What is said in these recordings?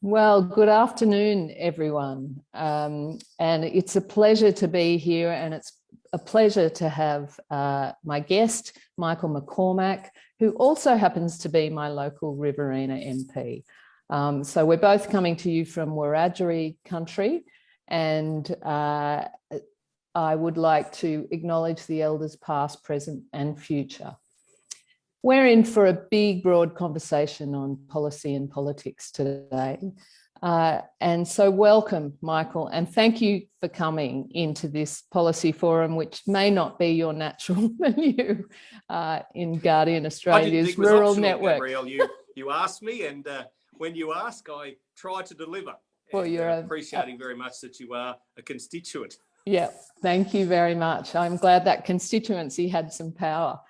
Well, good afternoon, everyone. And it's a pleasure to be here, and it's a pleasure to have my guest, Michael McCormack, who also happens to be my local Riverina MP. So we're both coming to you from Wiradjuri country, and I would like to acknowledge the elders past, present and future. We're in for a big, broad conversation on policy and politics today. And so welcome, Michael, and thank you for coming into this policy forum, which may not be your natural venue in Guardian Australia's rural network. Gabrielle, you asked me, and when you ask, I try to deliver. Well, you're appreciating very much that you are a constituent. Yeah, thank you very much. I'm glad that constituency had some power.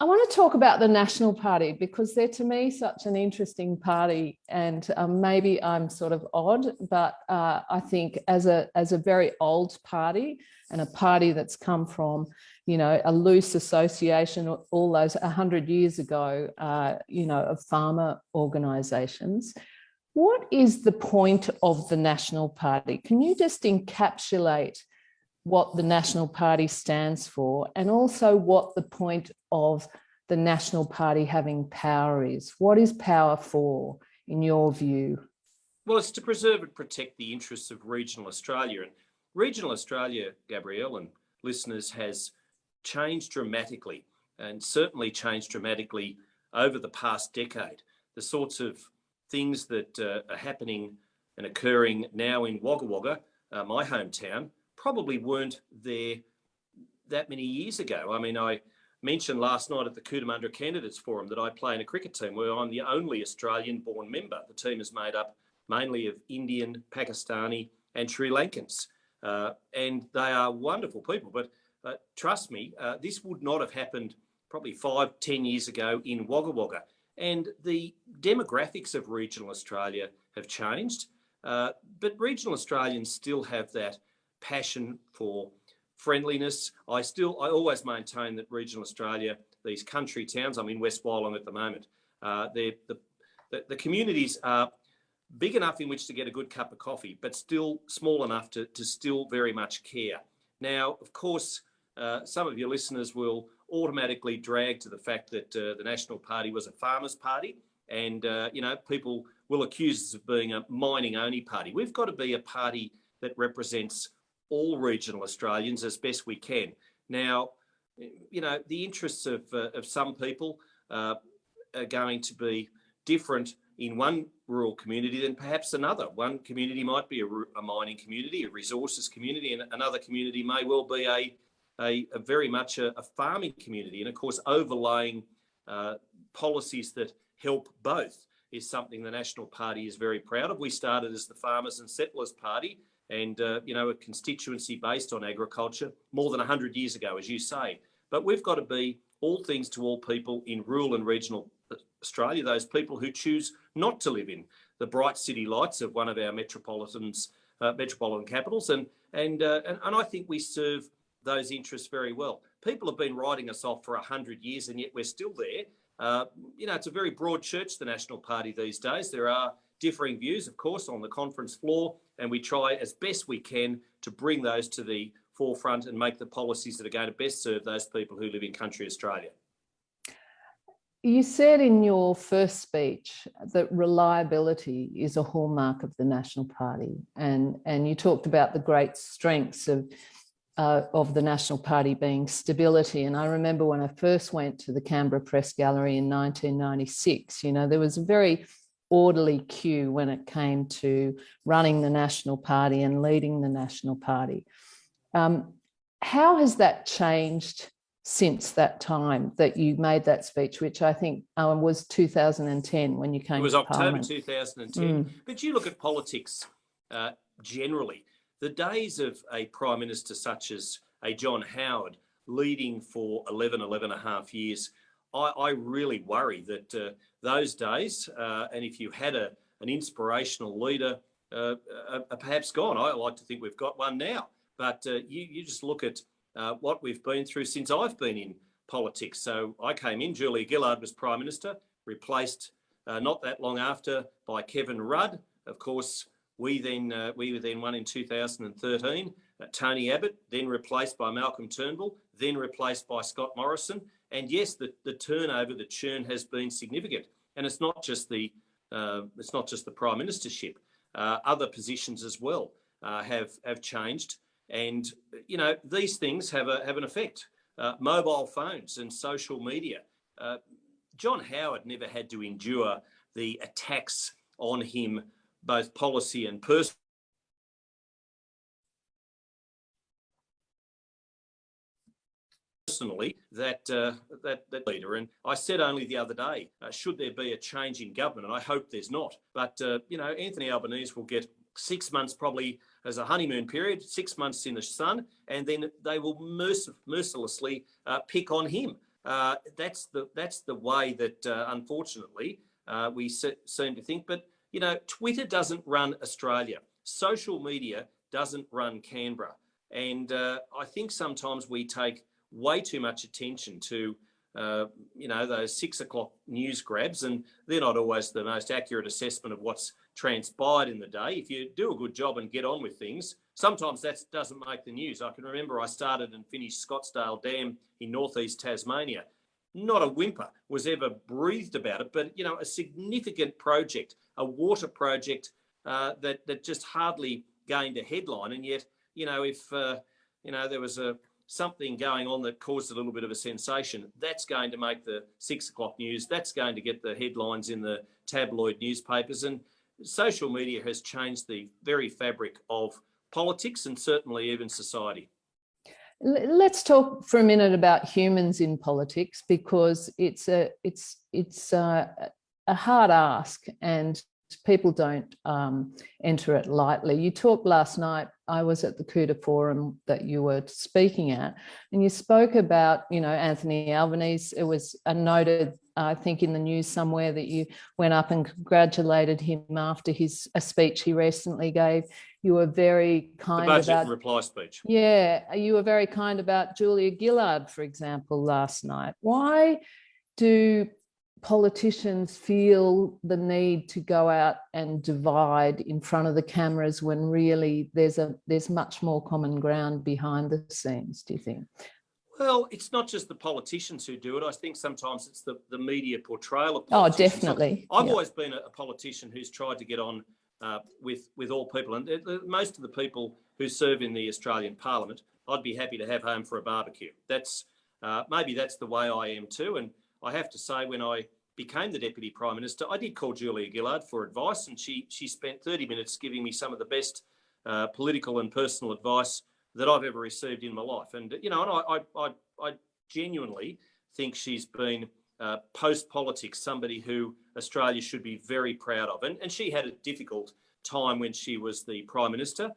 I want to talk about the National Party because they're, to me, such an interesting party, and maybe I'm sort of odd, but I think as a very old party and a party that's come from, a loose association all those 100 years ago, of farmer organisations. What is the point of the National Party? Can you just encapsulate what the National Party stands for, and also what the point of the National Party having power is? What is power for, in your view? Well, it's to preserve and protect the interests of regional Australia. And regional Australia, Gabrielle and listeners, has changed dramatically, and certainly changed dramatically over the past decade. The sorts of things that are happening and occurring now in Wagga Wagga, my hometown, probably weren't there that many years ago. I mean, I mentioned last night at the Cootamundra Candidates Forum that I play in a cricket team where I'm the only Australian-born member. The team is made up mainly of Indian, Pakistani and Sri Lankans. And they are wonderful people. But trust me, this would not have happened probably 5-10 years ago in Wagga Wagga. And the demographics of regional Australia have changed. But regional Australians still have that passion for friendliness. I always maintain that regional Australia, these country towns, I'm in West Wyalong at the moment, the communities are big enough in which to get a good cup of coffee, but still small enough to still very much care. Now, of course, some of your listeners will automatically drag to the fact that the National Party was a farmers' party, and people will accuse us of being a mining-only party. We've got to be a party that represents all regional Australians as best we can. Now, the interests of some people are going to be different in one rural community than perhaps another. One community might be a mining community, a resources community, and another community may well be a very much a farming community. And of course, overlaying policies that help both is something the National Party is very proud of. We started as the Farmers and Settlers Party, and a constituency based on agriculture more than 100 years ago, as you say. But we've got to be all things to all people in rural and regional Australia, those people who choose not to live in the bright city lights of one of our metropolitan capitals. And I think we serve those interests very well. People have been writing us off for 100 years, and yet we're still there. It's a very broad church, the National Party these days. There are differing views, of course, on the conference floor, and we try as best we can to bring those to the forefront and make the policies that are going to best serve those people who live in country Australia. You said in your first speech that reliability is a hallmark of the National Party, and you talked about the great strengths of the National Party being stability. And I remember when I first went to the Canberra Press Gallery in 1996, there was a very orderly queue when it came to running the National Party and leading the National Party. How has that changed since that time that you made that speech, which I think was 2010 when you came to Parliament? It was October 2010. But you look at politics generally. The days of a Prime Minister such as a John Howard leading for 11 and a half years, I really worry that those days, and if you had an inspirational leader, are perhaps gone. I like to think we've got one now. But you just look at what we've been through since I've been in politics. So I came in, Julia Gillard was Prime Minister, replaced not that long after by Kevin Rudd. Of course, we then won in 2013. Tony Abbott, then replaced by Malcolm Turnbull, then replaced by Scott Morrison. And yes, the turnover, the churn has been significant. And it's not just the prime ministership. Other positions as well have changed. And these things have an effect. Mobile phones and social media. John Howard never had to endure the attacks on him, both policy and personally, that leader. And I said only the other day, should there be a change in government, and I hope there's not, but Anthony Albanese will get 6 months probably as a honeymoon period, 6 months in the sun, and then they will mercilessly pick on him. That's the way that unfortunately we seem to think. But Twitter doesn't run Australia. Social media doesn't run Canberra, and I think sometimes we take way too much attention to those 6 o'clock news grabs, and they're not always the most accurate assessment of what's transpired in the day. If you do a good job and get on with things, sometimes that doesn't make the news. I can remember I started and finished Scottsdale Dam in northeast Tasmania. Not a whimper was ever breathed about it, but a significant project, a water project that just hardly gained a headline, and yet if there was something going on that caused a little bit of a sensation, that's going to make the 6 o'clock news. That's going to get the headlines in the tabloid newspapers. And social media has changed the very fabric of politics and certainly even society. Let's talk for a minute about humans in politics, because it's a hard ask and people don't enter it lightly. You talked last night, I was at the CUDA forum that you were speaking at, and you spoke about, Anthony Albanese. It was noted, I think, in the news somewhere that you went up and congratulated him after a speech he recently gave. You were very kind about... The budget and reply speech. Yeah, you were very kind about Julia Gillard, for example, last night. Why do politicians feel the need to go out and divide in front of the cameras when really there's much more common ground behind the scenes, do you think? Well, it's not just the politicians who do it. I think sometimes it's the media portrayal of politicians. Oh, definitely. I've always been a politician who's tried to get on with all people. And most of the people who serve in the Australian Parliament, I'd be happy to have home for a barbecue. Maybe that's the way I am too. And I have to say, when I became the Deputy Prime Minister, I did call Julia Gillard for advice, and she spent 30 minutes giving me some of the best political and personal advice that I've ever received in my life. And, I genuinely think she's been, post-politics, somebody who Australia should be very proud of. And she had a difficult time when she was the Prime Minister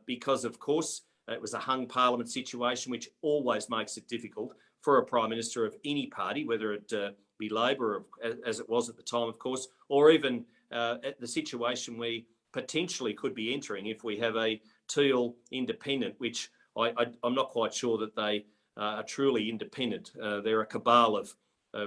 because, of course, it was a hung Parliament situation, which always makes it difficult for a Prime Minister of any party, whether it be Labor, as it was at the time, of course, or even at the situation we potentially could be entering if we have a Teal independent, which I'm not quite sure that they are truly independent. They're a cabal of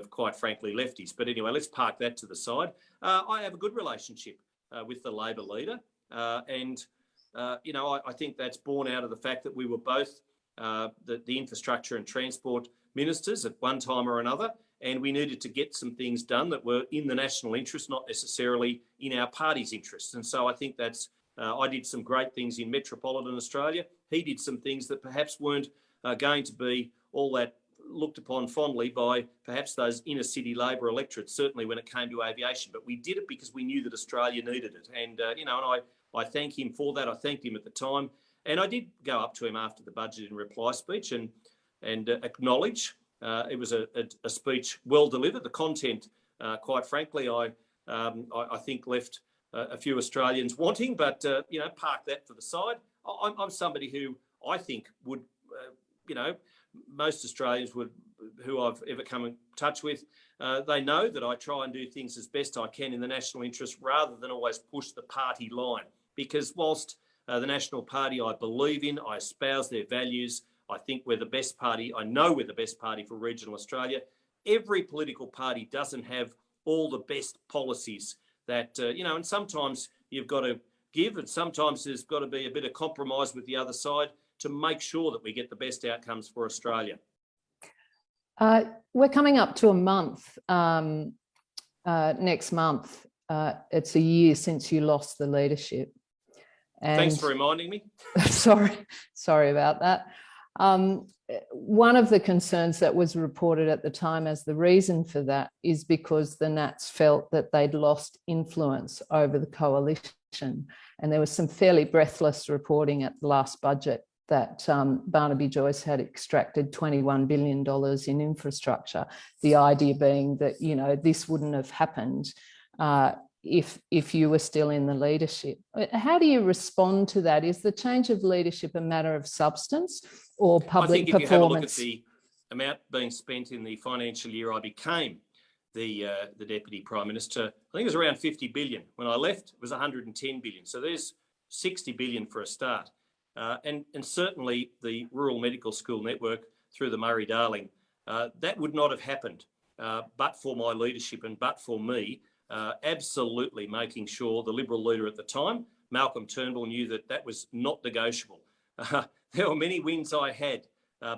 quite frankly, lefties. But anyway, let's park that to the side. I have a good relationship with the Labor leader. And I think that's born out of the fact that we were both the infrastructure and transport ministers at one time or another, and we needed to get some things done that were in the national interest, not necessarily in our party's interest. And so I think that's, I did some great things in metropolitan Australia. He did some things that perhaps weren't going to be all that looked upon fondly by perhaps those inner city Labor electorates, certainly when it came to aviation. But we did it because we knew that Australia needed it. And, and I thank him for that. I thanked him at the time. And I did go up to him after the budget and reply speech and acknowledge it was a speech well delivered. The content, quite frankly, I think left a few Australians wanting, but, park that to the side. I'm somebody who I think would, most Australians would, who I've ever come in touch with, they know that I try and do things as best I can in the national interest rather than always push the party line. Because whilst the National Party I believe in, I espouse their values, I think we're the best party, I know we're the best party for regional Australia, every political party doesn't have all the best policies that, and sometimes you've got to give, and sometimes there's got to be a bit of compromise with the other side to make sure that we get the best outcomes for Australia. We're coming up to a month next month. It's a year since you lost the leadership. And thanks for reminding me. sorry about that. One of the concerns that was reported at the time as the reason for that is because the Nats felt that they'd lost influence over the coalition. And there was some fairly breathless reporting at the last budget that Barnaby Joyce had extracted $21 billion in infrastructure. The idea being that, this wouldn't have happened if you were still in the leadership. How do you respond to that? Is the change of leadership a matter of substance or public performance? I think if you have a look at the amount being spent in the financial year I became the Deputy Prime Minister, I think it was around 50 billion. When I left, it was 110 billion. So there's 60 billion for a start. And certainly the Rural Medical School Network through the Murray-Darling, that would not have happened but for my leadership and but for me absolutely making sure the Liberal leader at the time, Malcolm Turnbull, knew that that was not negotiable. There were many wins I had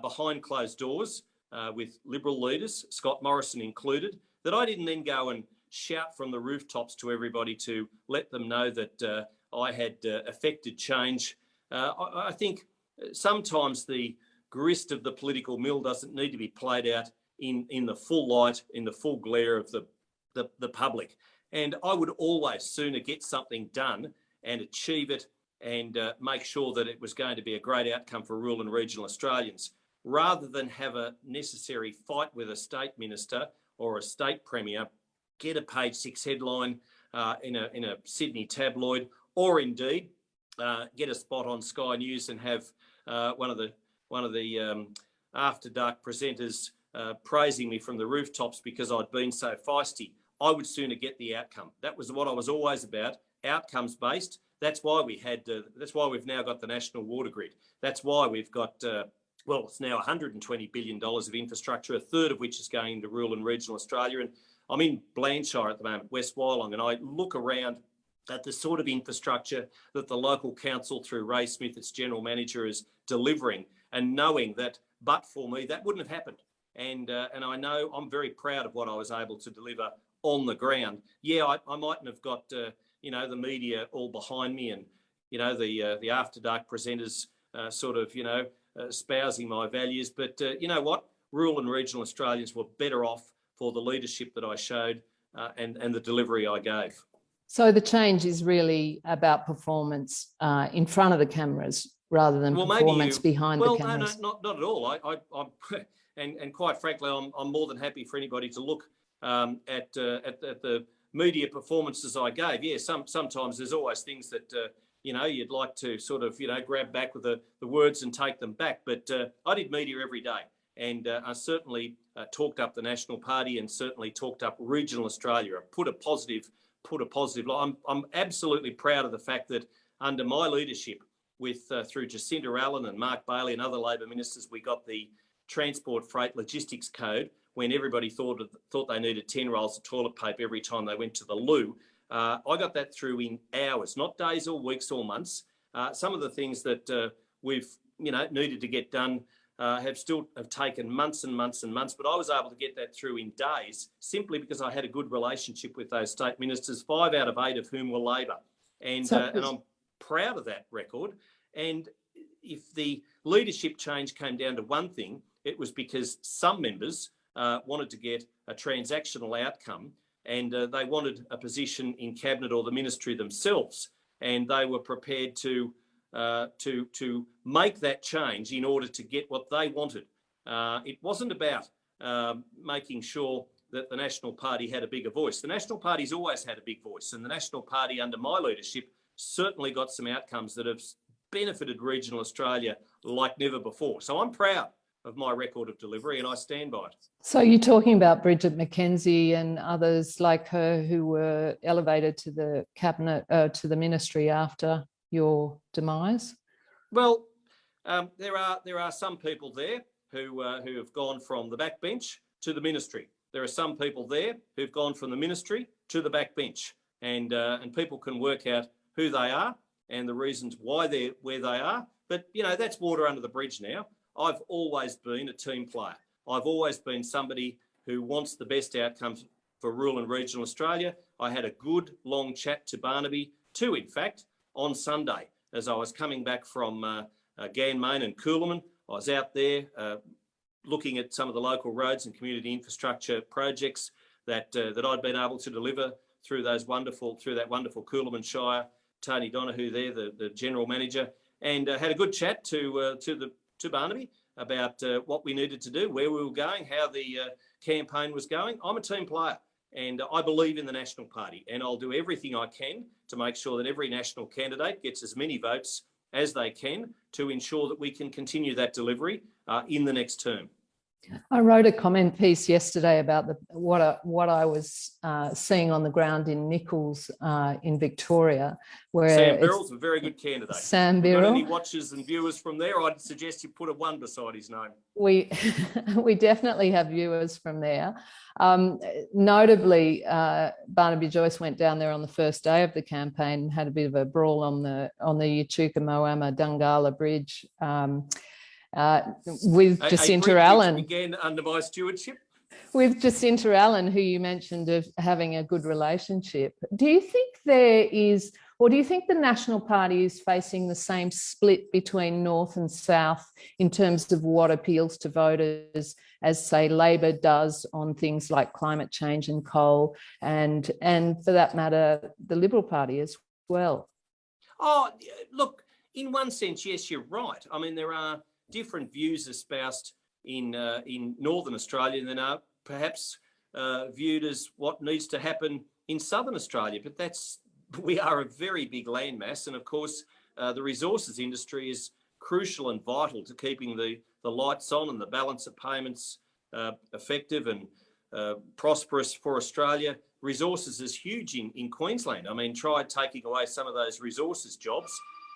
behind closed doors with Liberal leaders, Scott Morrison included, that I didn't then go and shout from the rooftops to everybody to let them know that I had effected change. I think sometimes the grist of the political mill doesn't need to be played out in the full light, in the full glare of the public. And I would always sooner get something done and achieve it and make sure that it was going to be a great outcome for rural and regional Australians, rather than have a necessary fight with a state minister or a state premier, get a page 6 headline in a Sydney tabloid, or indeed get a spot on Sky News and have one of the after dark presenters praising me from the rooftops because I'd been so feisty. I would sooner get the outcome. That was what I was always about, outcomes based. That's why that's why we've now got the National Water Grid. That's why we've got it's now $120 billion of infrastructure, a third of which is going into rural and regional Australia. And I'm in Blantyre at the moment, West Wyalong, and I look around at the sort of infrastructure that the local council through Ray Smith, its general manager, is delivering, and knowing that but for me, that wouldn't have happened. And I know I'm very proud of what I was able to deliver on the ground. Yeah, I mightn't have got the media all behind me, and the after dark presenters espousing my values. But you know what? Rural and regional Australians were better off for the leadership that I showed and the delivery I gave. So the change is really about performance in front of the cameras rather than performance behind the cameras. No, not at all. I'm and quite frankly, I'm more than happy for anybody to look at the media performances I gave. Yeah, sometimes there's always things that you'd like to sort of grab back with the words and take them back. But I did media every day, and I certainly talked up the National Party and certainly talked up regional Australia. I put a positive. I'm absolutely proud of the fact that under my leadership, through Jacinda Allen and Mark Bailey and other Labor ministers, we got the Transport Freight Logistics Code when everybody thought they needed 10 rolls of toilet paper every time they went to the loo. I got that through in hours, not days or weeks or months. Some of the things that we've needed to get done have taken months and months and months, but I was able to get that through in days simply because I had a good relationship with those state ministers, 5 out of 8 of whom were Labor. And I'm proud of that record. And if the leadership change came down to one thing, it was because some members wanted to get a transactional outcome, and they wanted a position in cabinet or the ministry themselves, and they were prepared to make that change in order to get what they wanted. It wasn't about making sure that the National Party had a bigger voice. The National Party's always had a big voice, and the National Party under my leadership certainly got some outcomes that have benefited regional Australia like never before. So I'm proud of my record of delivery, and I stand by it. So you're talking about Bridget McKenzie and others like her who were elevated to the cabinet, to the ministry after your demise? Well, there are some people there who have gone from the backbench to the ministry, there are some people there who've gone from the ministry to the backbench, and people can work out who they are and the reasons why they're where they are. But, you know, that's water under the bridge now. I've always been a team player. I've always been somebody who wants the best outcomes for rural and regional Australia. I had a good long chat to Barnaby, too, in fact, on Sunday as I was coming back from Ganmain and Coolaman. I was out there looking at some of the local roads and community infrastructure projects that I'd been able to deliver through that wonderful Coolaman Shire. Tony Donoghue there, the general manager, and had a good chat to Barnaby about what we needed to do, where we were going, how the campaign was going. I'm a team player, and I believe in the National Party, and I'll do everything I can to make sure that every national candidate gets as many votes as they can to ensure that we can continue that delivery in the next term. I wrote a comment piece yesterday about what I was seeing on the ground in Nichols in Victoria, where Sam Birrell's a very good candidate. Sam Birrell. Got any Birrell. watchers and viewers from there? I'd suggest you put a 1 beside his name. We definitely have viewers from there. Notably, Barnaby Joyce went down there on the first day of the campaign and had a bit of a brawl on the Echuca Moama Dungala Bridge. With Jacinta Allen. Began under my stewardship. With Jacinta Allen, who you mentioned of having a good relationship. Do you think there is, or do you think the National Party is facing the same split between North and South in terms of what appeals to voters as, say, Labor does on things like climate change and coal, and for that matter, the Liberal Party as well? Oh, look, in one sense, yes, you're right. I mean, there are different views espoused in Northern Australia than are perhaps viewed as what needs to happen in Southern Australia. But we are a very big landmass, and of course the resources industry is crucial and vital to keeping the lights on and the balance of payments effective and prosperous for Australia. Resources is huge in Queensland. I mean, try taking away some of those resources jobs,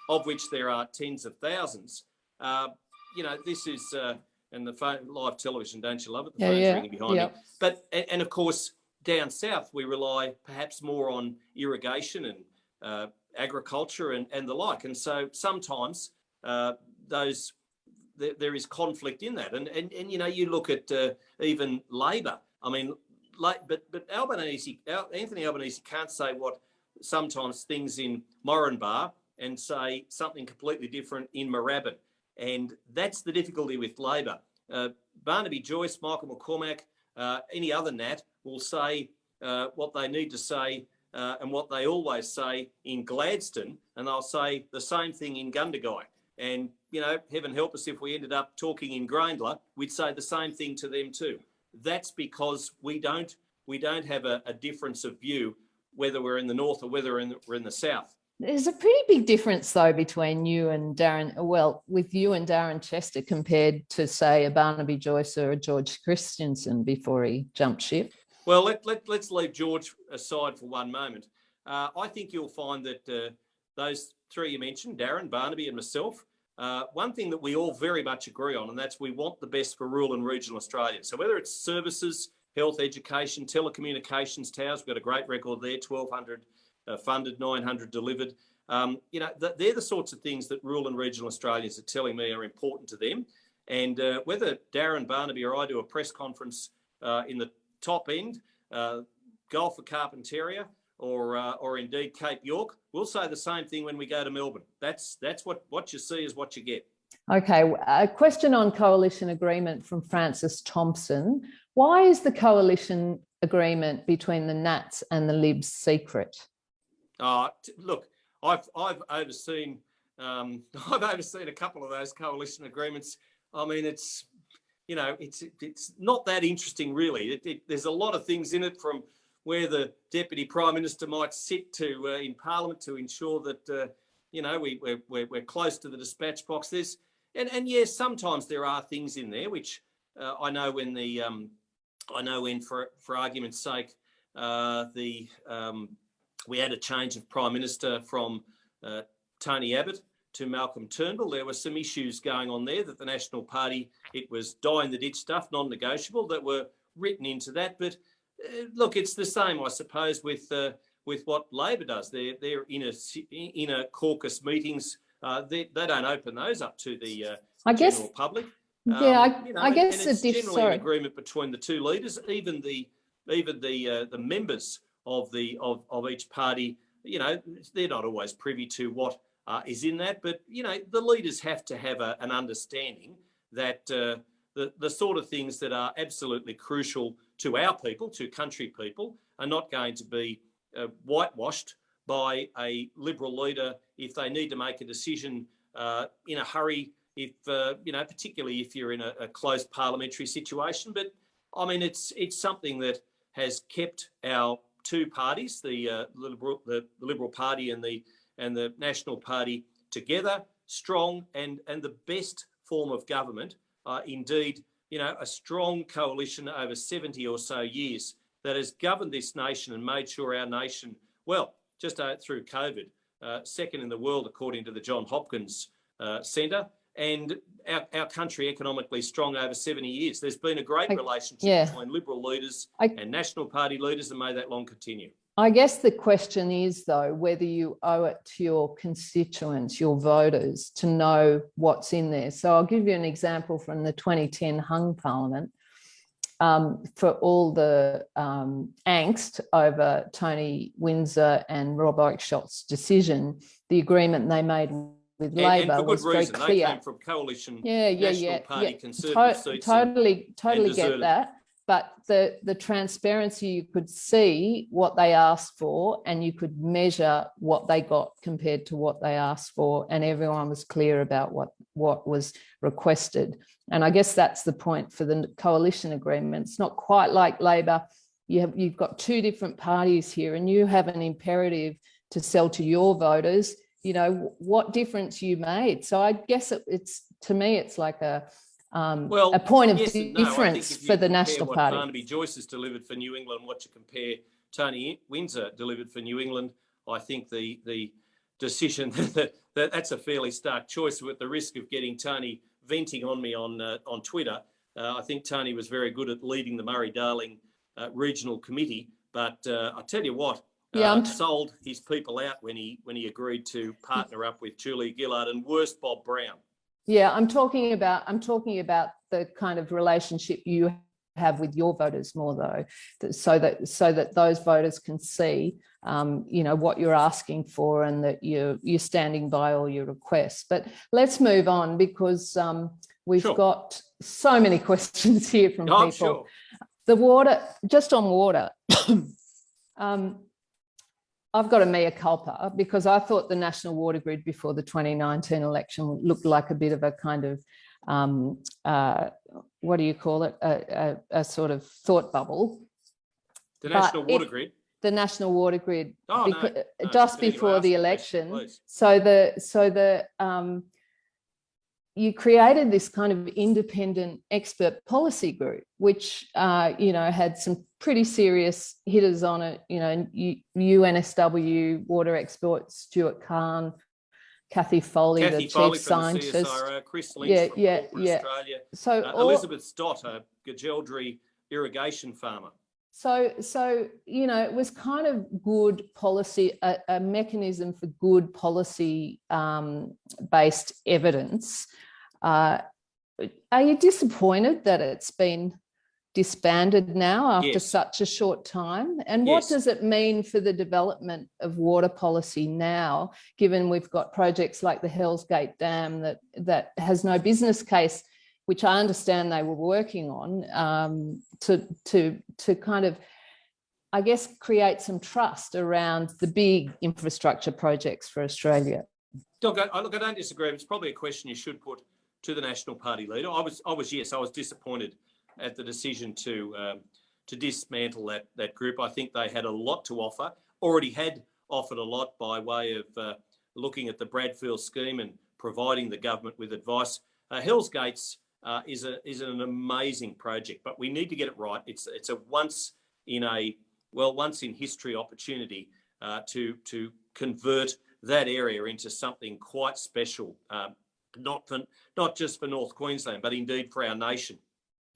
of which there are tens of thousands. You know, this is, and the phone, live television, don't you love it? The phone's ringing behind me. But, and of course, down south, we rely perhaps more on irrigation and agriculture and the like. And so sometimes there is conflict in that. And you know, you look at even Labor. I mean, but Anthony Albanese can't say what sometimes things in Moranbah and say something completely different in Moorabbin. And that's the difficulty with Labor. Barnaby Joyce, Michael McCormack, any other Nat will say what they need to say and what they always say in Gladstone, and they'll say the same thing in Gundagai. And, you know, heaven help us if we ended up talking in Grindler, we'd say the same thing to them too. That's because we don't have a difference of view, whether we're in the north or whether we're in the south. There's a pretty big difference, though, between you and Darren, with you and Darren Chester compared to, say, a Barnaby Joyce or a George Christensen before he jumped ship. Well, let's leave George aside for one moment. I think you'll find that those three you mentioned, Darren, Barnaby and myself, one thing that we all very much agree on, and that's we want the best for rural and regional Australia. So whether it's services, health, education, telecommunications towers, we've got a great record there, 1,200 funded, 900 delivered. You know, they're the sorts of things that rural and regional Australians are telling me are important to them. And whether Darren, Barnaby or I do a press conference in the top end, Gulf of Carpentaria or indeed Cape York, we'll say the same thing when we go to Melbourne. That's what you see is what you get. Okay, a question on coalition agreement from Francis Thompson. Why is the coalition agreement between the Nats and the Libs secret? Look, I've overseen a couple of those coalition agreements. I mean, it's not that interesting, really. There's a lot of things in it, from where the Deputy Prime Minister might sit to in Parliament to ensure that we're close to the dispatch box. And yes, sometimes there are things in there which I know when for argument's sake we had a change of Prime Minister from Tony Abbott to Malcolm Turnbull. There were some issues going on there that the National Party, it was die in the ditch stuff, non-negotiable, that were written into that. But look, it's the same, I suppose, with what Labor does. Their inner caucus meetings, they don't open those up to the general public. I guess and it's generally an agreement between the two leaders, even the members of each party. They're not always privy to what is in that, but the leaders have to have an understanding that the sort of things that are absolutely crucial to our people, to country people, are not going to be whitewashed by a Liberal leader if they need to make a decision in a hurry, if particularly if you're in a close parliamentary situation. But I mean, it's something that has kept our two parties, the Liberal Party and the National Party, together, strong, and the best form of government. Indeed, a strong coalition over 70 or so years that has governed this nation and made sure our nation, well, just through COVID, second in the world according to the John Hopkins Centre, and our country economically strong over 70 years. There's been a great relationship between Liberal leaders and National Party leaders, and may that long continue. I guess the question is, though, whether you owe it to your constituents, your voters, to know what's in there. So I'll give you an example from the 2010 hung parliament. For all the angst over Tony Windsor and Rob Oakeshott's decision, the agreement they made with Labor was very clear. They came from coalition National Party Conservative seats. Totally get that. But the transparency, you could see what they asked for and you could measure what they got compared to what they asked for, and everyone was clear about what was requested. And I guess that's the point for the coalition agreement. It's not quite like Labor. You've got two different parties here and you have an imperative to sell to your voters, what difference you made. So I guess it's to me, it's like a point of difference for the National Party. What Barnaby Joyce has delivered for New England, what you compare Tony Windsor delivered for New England, I think the decision that's a fairly stark choice, with the risk of getting Tony venting on me on Twitter. I think Tony was very good at leading the Murray-Darling Regional Committee, but I tell you what, sold his people out when he agreed to partner up with Julia Gillard and worse, Bob Brown. Yeah, I'm talking about the kind of relationship you have with your voters more, though, so that those voters can see, what you're asking for and that you're standing by all your requests. But let's move on, because we've got so many questions here from people. Sure. The water, just on water. I've got a mea culpa, because I thought the national water grid before the 2019 election looked like a bit of a kind of, what do you call it? A sort of thought bubble. The national water grid? The national water grid, no, just before the election. So you created this kind of independent expert policy group, which, had some pretty serious hitters on it, UNSW water expert Stuart Kahn, Kathy Foley, the chief scientist. From the CSIRO, Chris Lynch from Australia. So Elizabeth Stott, a Gajeldri irrigation farmer. So it was kind of good policy, a mechanism for good policy based evidence. Are you disappointed that it's been disbanded now after such a short time? And what does it mean for the development of water policy now, given we've got projects like the Hells Gate Dam that has no business case, which I understand they were working on, to kind of, I guess, create some trust around the big infrastructure projects for Australia? Look, I don't disagree. It's probably a question you should put to the National Party leader. I was disappointed at the decision to dismantle that group. I think they had a lot to offer, already had offered a lot by way of looking at the Bradfield scheme and providing the government with advice. Hells Gates is an amazing project, but we need to get it right. It's a once in history opportunity to convert that area into something quite special, not just for North Queensland, but indeed for our nation.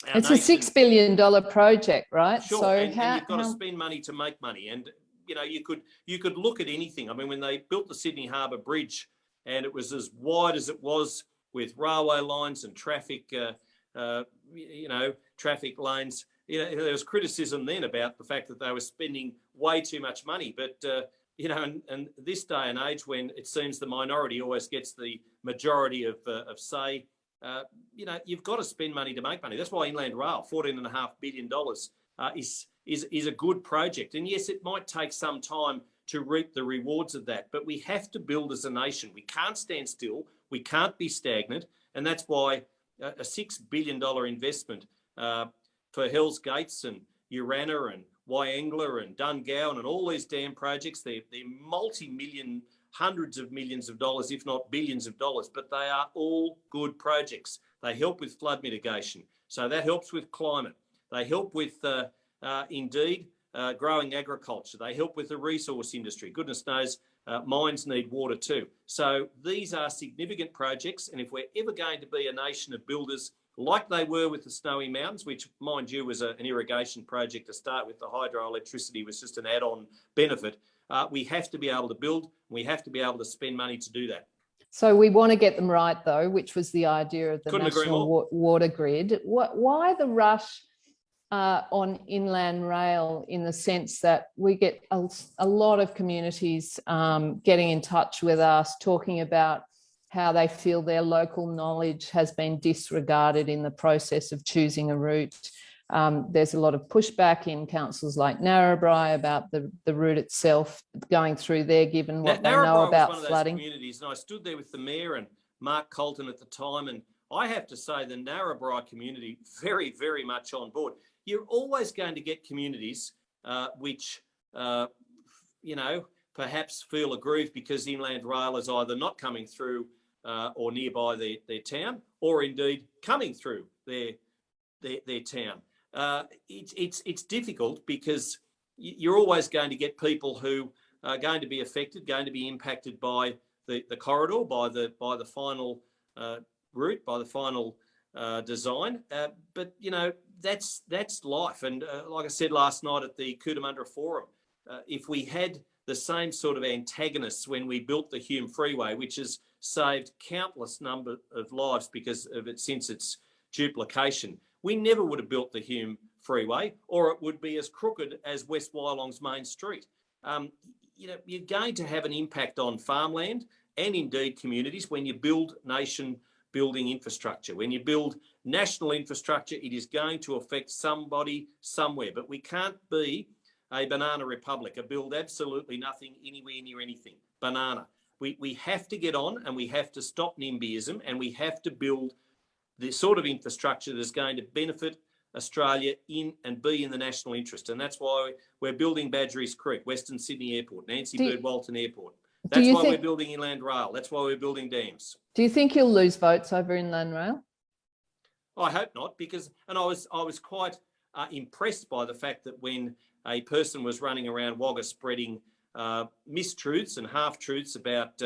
It's a $6 billion project, right? Sure, so and you've got to spend money to make money. And, you know, you could look at anything. I mean, when they built the Sydney Harbour Bridge and it was as wide as it was with railway lines and traffic, traffic lanes, there was criticism then about the fact that they were spending way too much money. But, and this day and age when it seems the minority always gets the majority of say, you've got to spend money to make money. That's why Inland Rail, $14.5 billion, is a good project. And yes, it might take some time to reap the rewards of that, but we have to build as a nation. We can't stand still. We can't be stagnant. And that's why a $6 billion investment for Hells Gates and Riverina and Wyangla and Dungowan and all these damn projects, they're multi-million, hundreds of millions of dollars, if not billions of dollars, but they are all good projects. They help with flood mitigation. So that helps with climate. They help with, growing agriculture. They help with the resource industry. Goodness knows, mines need water too. So these are significant projects. And if we're ever going to be a nation of builders like they were with the Snowy Mountains, which, mind you, was an irrigation project to start with, the hydroelectricity was just an add-on benefit. We have to be able to build. We have to be able to spend money to do that. So we want to get them right, though, which was the idea of the National Water Grid. Why the rush on inland rail, in the sense that we get a lot of communities getting in touch with us, talking about how they feel their local knowledge has been disregarded in the process of choosing a route. There's a lot of pushback in councils like Narrabri about the route itself going through there, given what they know about flooding. Narrabri was one of those communities, and I stood there with the mayor and Mark Colton at the time, and I have to say the Narrabri community, very, very much on board. You're always going to get communities which, perhaps feel aggrieved because Inland Rail is either not coming through or nearby their town, or indeed coming through their town. It's difficult because you're always going to get people who are going to be affected, going to be impacted by the corridor, by the final route, by the final design. But that's life. And like I said last night at the Cootamundra Forum, if we had the same sort of antagonists when we built the Hume Freeway, which has saved countless number of lives because of it since its duplication, we never would have built the Hume Freeway, or it would be as crooked as West Wyalong's main street. You're going to have an impact on farmland and indeed communities when you build nation building infrastructure. When you build national infrastructure, it is going to affect somebody somewhere. But we can't be a banana republic, a build absolutely nothing anywhere near anything. Banana. We have to get on, and we have to stop NIMBYism, and we have to build the sort of infrastructure that's going to benefit Australia in and be in the national interest. And that's why we're building Badgerys Creek, Western Sydney Airport, Nancy Bird Walton Airport. That's why we're building Inland Rail. That's why we're building dams. Do you think you'll lose votes over Inland Rail? I hope not, because, and I was quite impressed by the fact that when a person was running around Wagga spreading mistruths and half-truths about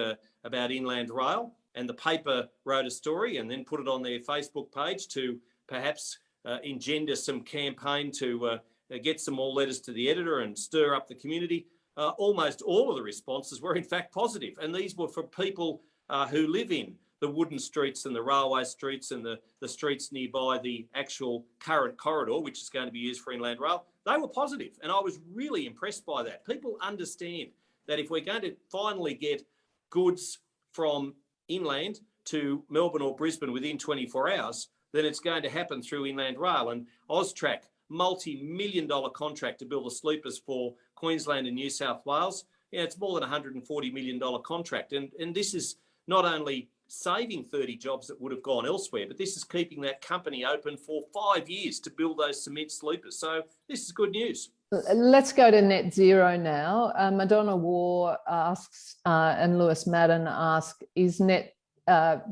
Inland Rail, and the paper wrote a story and then put it on their Facebook page to perhaps engender some campaign to get some more letters to the editor and stir up the community. Almost all of the responses were in fact positive, and these were from people who live in the wooden streets and the railway streets and the streets nearby the actual current corridor, which is going to be used for Inland Rail. They were positive, and I was really impressed by that. People understand that if we're going to finally get goods from inland to Melbourne or Brisbane within 24 hours, then it's going to happen through Inland Rail. And AUSTRAC, multi-million-dollar contract to build the sleepers for Queensland and New South Wales. It's more than $140 million contract. And this is not only saving 30 jobs that would have gone elsewhere, but this is keeping that company open for 5 years to build those cement sleepers. So this is good news. Let's go to net zero now. Madonna War asks, and Lewis Madden ask, is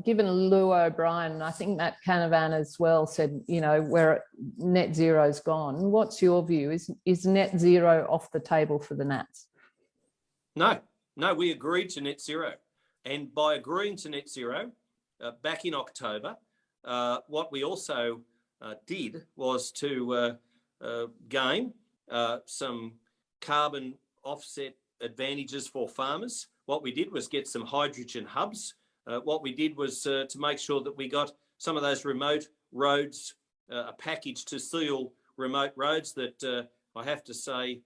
given Lou O'Brien, and I think Matt Canavan as well said, where net zero's gone. What's your view? Is net zero off the table for the Nats? No, we agreed to net zero. And by agreeing to net zero back in October, what we also did was to gain some carbon offset advantages for farmers. What we did was get some hydrogen hubs. What we did was to make sure that we got some of those remote roads, a package to seal remote roads that I have to say,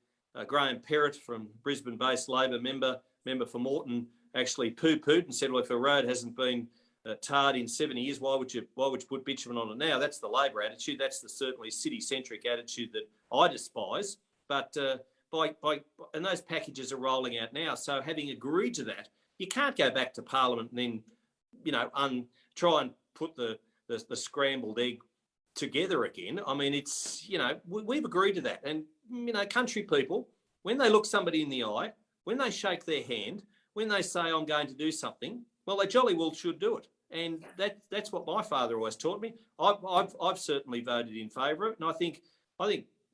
Graham Perrott from Brisbane-based Labor member for Moreton actually poo-pooed and said, well, if a road hasn't been tarred in 70 years, why would you put bitumen on it now? That's the Labor attitude. That's the certainly city-centric attitude that I despise. But and those packages are rolling out now. So having agreed to that, you can't go back to Parliament and then, you know, try and put the scrambled egg together again. I mean, it's, you know, we've agreed to that. And, you know, country people, when they look somebody in the eye, when they shake their hand, when they say, I'm going to do something, well, they jolly well should do it. And that's what my father always taught me. I've certainly voted in favour of it. And I think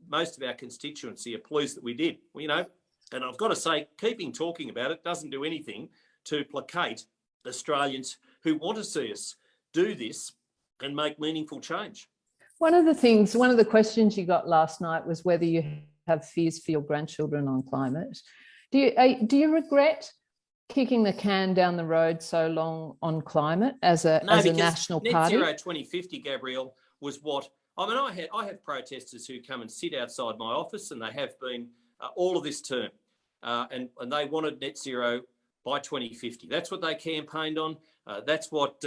most of our constituency are pleased that we did. Well, you know, and I've got to say, keeping talking about it doesn't do anything to placate Australians who want to see us do this and make meaningful change. One of the questions you got last night was whether you have fears for your grandchildren on climate. Do you regret kicking the can down the road so long on climate as a national party? Net Zero 2050, Gabrielle, was what I mean. I have protesters who come and sit outside my office, and they have been all of this term, and they wanted net zero by 2050. That's what they campaigned on. That's what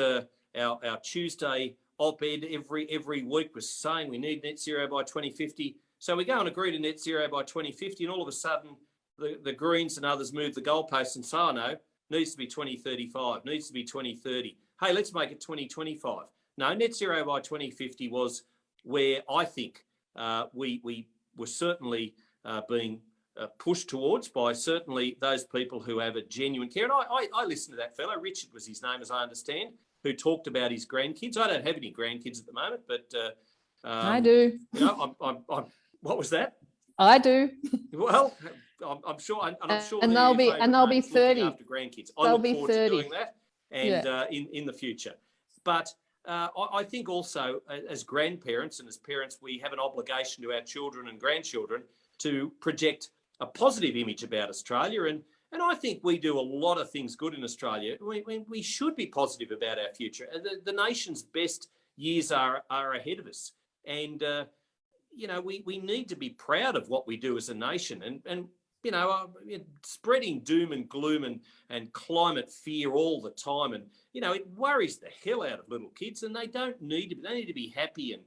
our Tuesday op-ed every week was saying. We need net zero by 2050. So we go and agree to net zero by 2050, and all of a sudden the Greens and others move the goalposts and say, oh no, needs to be 2035, needs to be 2030. Hey, let's make it 2025. No, net zero by 2050 was where I think we were certainly being pushed towards by certainly those people who have a genuine care. And I listened to that fellow, Richard was his name as I understand, who talked about his grandkids. I don't have any grandkids at the moment, but I do. You know, I'm what was that? I do. Well, I'm sure, and they'll be 30 after grandkids. I they'll look be forward 30 to doing that, and in the future. But I think also as grandparents and as parents, we have an obligation to our children and grandchildren to project a positive image about Australia, and I think we do a lot of things good in Australia. We should be positive about our future. The nation's best years are ahead of us, and you know, we need to be proud of what we do as a nation, and you know, spreading doom and gloom and climate fear all the time, and you know, it worries the hell out of little kids, and they don't need to. They need to be happy and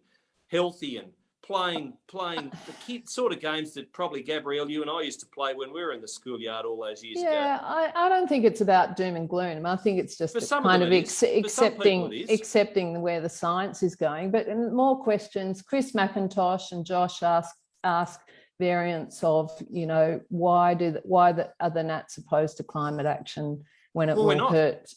healthy and playing the kid sort of games that probably, Gabrielle, you and I used to play when we were in the schoolyard all those years ago. Yeah, I don't think it's about doom and gloom. I think it's just kind of accepting where the science is going. But more questions. Chris McIntosh and Josh ask variants of, you know, why are the Nats opposed to climate action when it will hurt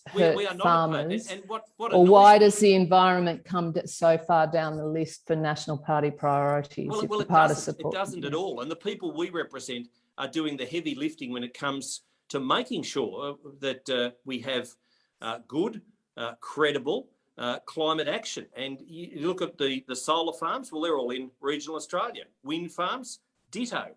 farmers? And what or why does the environment come so far down the list for National Party priorities? Well, it doesn't at all. And the people we represent are doing the heavy lifting when it comes to making sure that we have good, credible climate action. And you look at the solar farms, well, they're all in regional Australia. Wind farms, ditto.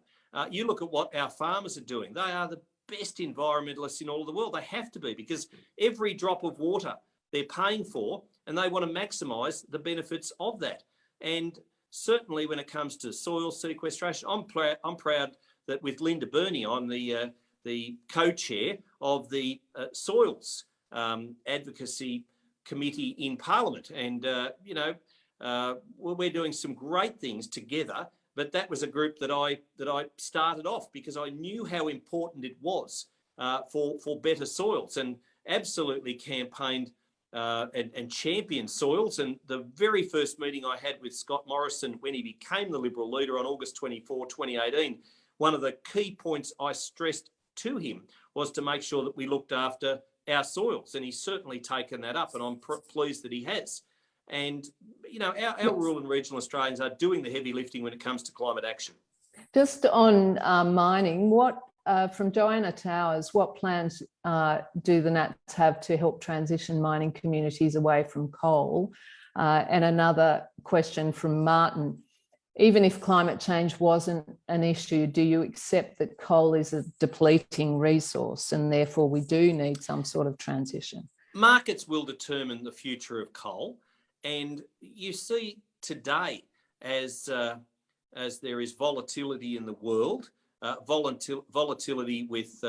You look at what our farmers are doing. They are the best environmentalists in all of the world. They have to be, because every drop of water they're paying for, and they want to maximise the benefits of that. And certainly when it comes to soil sequestration, I'm proud that with Linda Burney, I'm the co-chair of the Soils Advocacy Committee in Parliament, and you know, we're doing some great things together. But that was a group that I started off because I knew how important it was for better soils, and absolutely campaigned and championed soils. And the very first meeting I had with Scott Morrison when he became the Liberal leader on August 24, 2018, one of the key points I stressed to him was to make sure that we looked after our soils, and he's certainly taken that up, and I'm pleased that he has. And, you know, our rural and regional Australians are doing the heavy lifting when it comes to climate action. Just on mining, what from Joanna Towers, what plans do the Nats have to help transition mining communities away from coal? And another question from Martin. Even if climate change wasn't an issue, do you accept that coal is a depleting resource and therefore we do need some sort of transition? Markets will determine the future of coal. And you see today, as there is volatility in the world, volatility with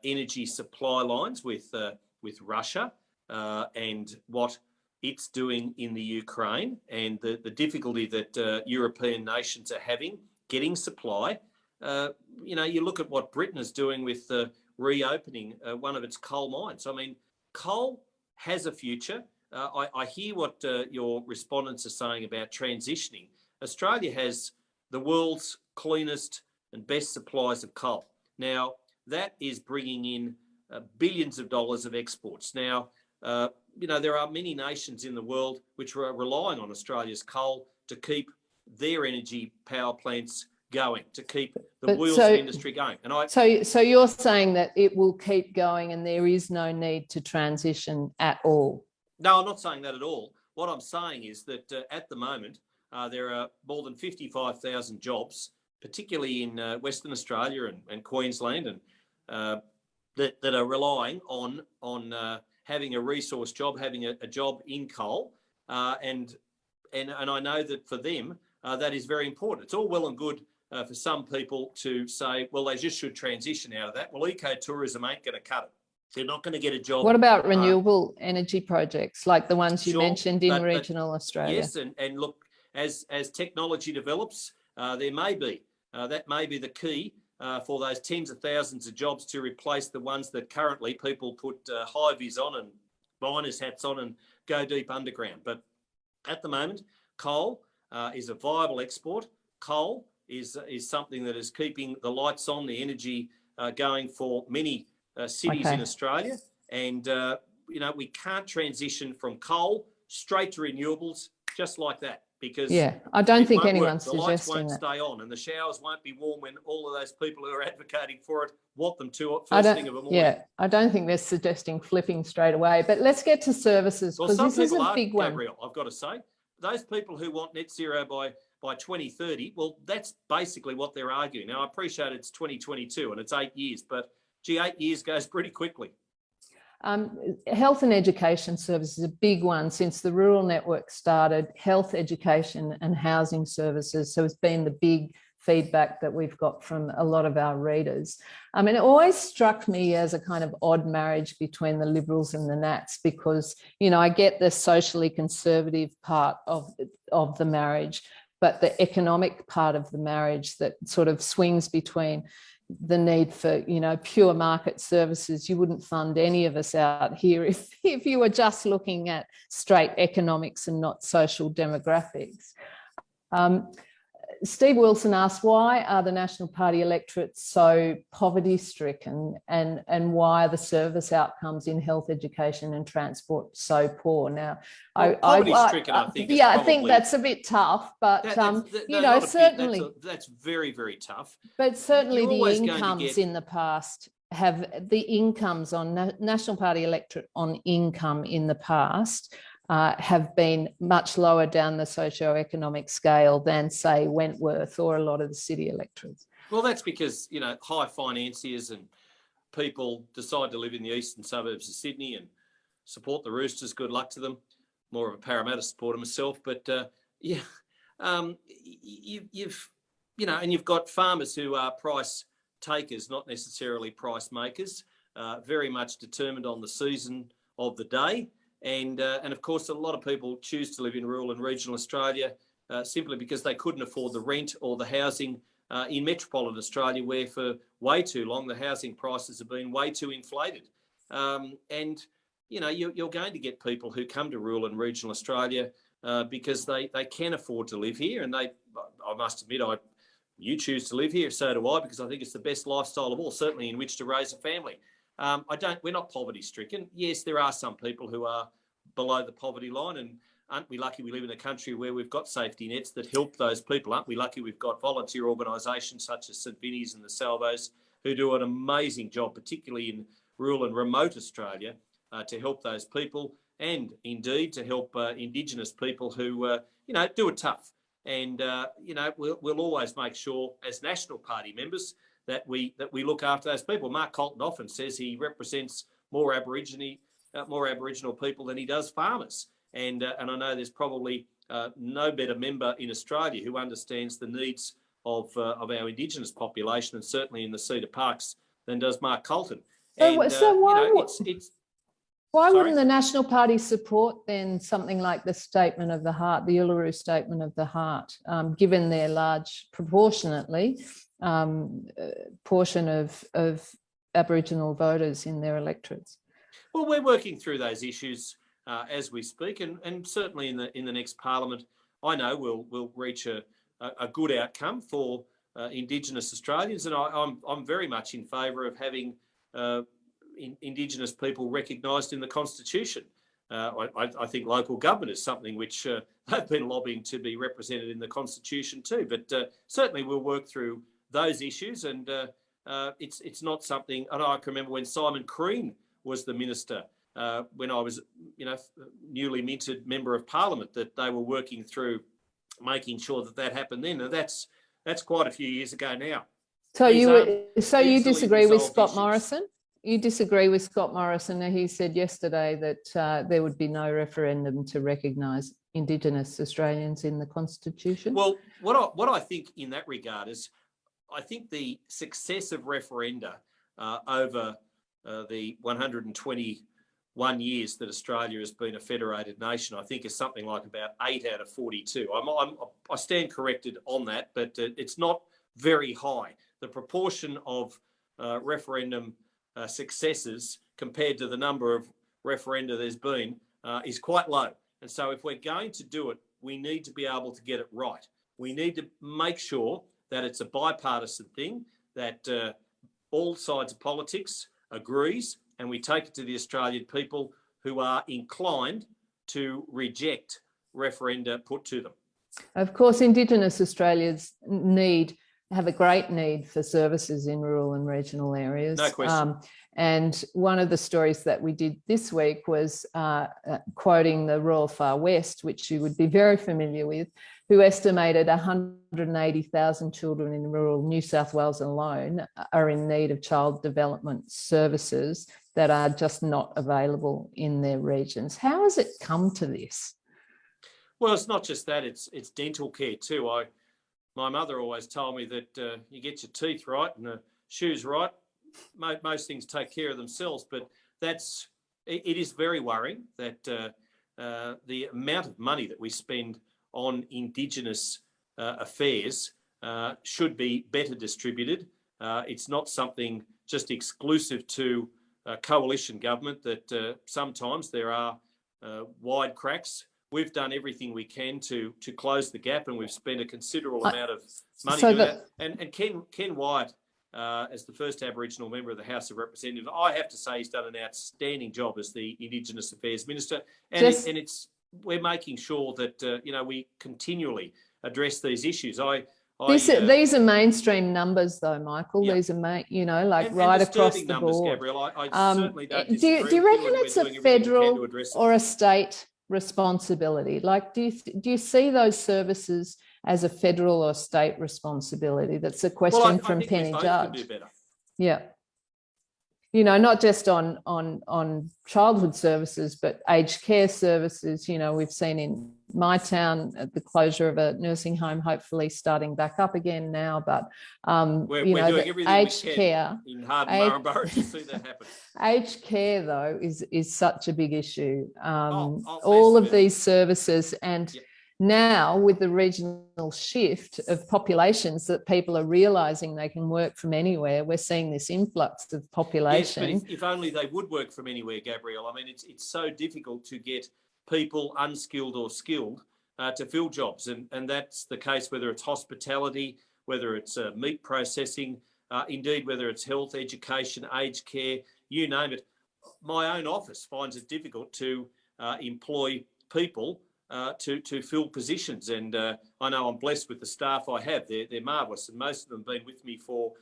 energy supply lines with Russia and what it's doing in the Ukraine, and the difficulty that European nations are having getting supply. You look at what Britain is doing with reopening one of its coal mines. I mean, coal has a future. I hear what your respondents are saying about transitioning. Australia has the world's cleanest and best supplies of coal. Now, that is bringing in billions of dollars of exports. Now, there are many nations in the world which are relying on Australia's coal to keep their energy power plants going, to keep the wheels of industry going. And so you're saying that it will keep going and there is no need to transition at all? No, I'm not saying that at all. What I'm saying is that at the moment, there are more than 55,000 jobs, particularly in Western Australia and Queensland, and that are relying on having a resource job, having a job in coal, and I know that for them that is very important. It's all well and good for some people to say, well, they just should transition out of that. Well, ecotourism ain't going to cut it. They're not going to get a job. What about renewable energy projects like the ones you mentioned in regional Australia? Yes, and look, as technology develops, there may be that may be the key for those tens of thousands of jobs to replace the ones that currently people put high vis on and miners hats on and go deep underground. But at the moment, coal is a viable export. Coal is something that is keeping the lights on, the energy going for many cities in Australia. And, we can't transition from coal straight to renewables just like that. Because I don't think anyone's suggesting that. The lights won't that. stay on and the showers won't be warm when all of those people who are advocating for it want them to first thing of the morning. Yeah, I don't think they're suggesting flipping straight away. But let's get to services, because this is a big one. Gabrielle, I've got to say, those people who want net zero by 2030, well, that's basically what they're arguing. Now, I appreciate it's 2022 and it's 8 years, but gee, 8 years goes pretty quickly. Health and education services is a big one since the rural network started. Health, education and housing services, so it's been the big feedback that we've got from a lot of our readers. It always struck me as a kind of odd marriage between the Liberals and the Nats, because I get the socially conservative part of the marriage, but the economic part of the marriage that sort of swings between the need for, pure market services. You wouldn't fund any of us out here if you were just looking at straight economics and not social demographics. Steve Wilson asked, why are the National Party electorates so poverty-stricken, and why are the service outcomes in health, education and transport so poor? Now, poverty-stricken, I think. Yeah, I think that's a bit tough, but certainly that's very, very tough. But certainly the incomes in the past the incomes on National Party electorate on income in the past have been much lower down the socio-economic scale than, say, Wentworth or a lot of the city electorates. Well, that's because, high financiers and people decide to live in the eastern suburbs of Sydney and support the Roosters. Good luck to them. More of a Parramatta supporter myself, but and you've got farmers who are price takers, not necessarily price makers, very much determined on the season of the day. And of course, a lot of people choose to live in rural and regional Australia simply because they couldn't afford the rent or the housing in metropolitan Australia, where for way too long the housing prices have been way too inflated. And you're going to get people who come to rural and regional Australia because they can afford to live here, and I must admit, you choose to live here, so do I, because I think it's the best lifestyle of all, certainly in which to raise a family. We're not poverty stricken. Yes, there are some people who are below the poverty line, and aren't we lucky we live in a country where we've got safety nets that help those people? Aren't we lucky we've got volunteer organisations such as St Vinny's and the Salvos who do an amazing job, particularly in rural and remote Australia, to help those people and indeed to help Indigenous people who, do it tough. And, we'll always make sure as National Party members that we look after those people. Mark Colton often says he represents more Aboriginal people than he does farmers. And I know there's probably no better member in Australia who understands the needs of our Indigenous population, and certainly in the Cedar Parks, than does Mark Colton. Why wouldn't the National Party support then something like the Statement of the Heart, the Uluru Statement of the Heart, given their large proportionately portion of Aboriginal voters in their electorates? Well, we're working through those issues as we speak, and certainly in the next Parliament, I know we'll reach a good outcome for Indigenous Australians, and I'm very much in favour of having Indigenous people recognised in the Constitution. I think local government is something which they've been lobbying to be represented in the Constitution too. But certainly we'll work through those issues, and it's not something. I can remember when Simon Crean was the minister, when I was, newly minted member of Parliament, that they were working through making sure that happened then. And that's quite a few years ago now. So you disagree with Scott Morrison? You disagree with Scott Morrison? He said yesterday that there would be no referendum to recognise Indigenous Australians in the Constitution. Well, what I think in that regard is, I think the success of referenda over the 121 years that Australia has been a federated nation, I think is something like about 8 out of 42. I stand corrected on that, but it's not very high. The proportion of referendum successes compared to the number of referenda there's been is quite low. And so if we're going to do it, we need to be able to get it right. We need to make sure that it's a bipartisan thing, that all sides of politics agrees, and we take it to the Australian people who are inclined to reject referenda put to them. Of course, Indigenous Australians have a great need for services in rural and regional areas. No question. And one of the stories that we did this week was quoting the Royal Far West, which you would be very familiar with, who estimated 180,000 children in rural New South Wales alone are in need of child development services that are just not available in their regions. How has it come to this? Well, it's not just that, it's dental care too. My mother always told me that you get your teeth right and the shoes right, most things take care of themselves. But it is very worrying that the amount of money that we spend on Indigenous affairs should be better distributed. It's not something just exclusive to coalition government, that sometimes there are wide cracks. We've done everything we can to close the gap, and we've spent a considerable amount of money doing that. And Ken Wyatt, as the first Aboriginal member of the House of Representatives, I have to say he's done an outstanding job as the Indigenous Affairs Minister. And we're making sure that we continually address these issues. These are mainstream numbers, though, Michael. Yeah. These are, right across the numbers, board. Gabrielle. I certainly don't disagree. Do you reckon it's a federal or it. a state responsibility? Like, do you see those services as a federal or state responsibility? That's a question from Penny Judge. Do better. Yeah. Not just on childhood services, but aged care services. We've seen in my town the closure of a nursing home, hopefully starting back up again now. But we're doing everything aged we can care in Hardin-Maryborough to see that happen. Aged care, though, is such a big issue. All of these services, and now with the regional shift of populations that people are realising they can work from anywhere, we're seeing this influx of population. Yes, but if only they would work from anywhere, Gabrielle. I mean, it's so difficult to get people, unskilled or skilled, to fill jobs. And that's the case whether it's hospitality, whether it's meat processing, indeed whether it's health, education, aged care, you name it. My own office finds it difficult to employ people to fill positions. And I know I'm blessed with the staff I have. They're marvellous, and most of them have been with me for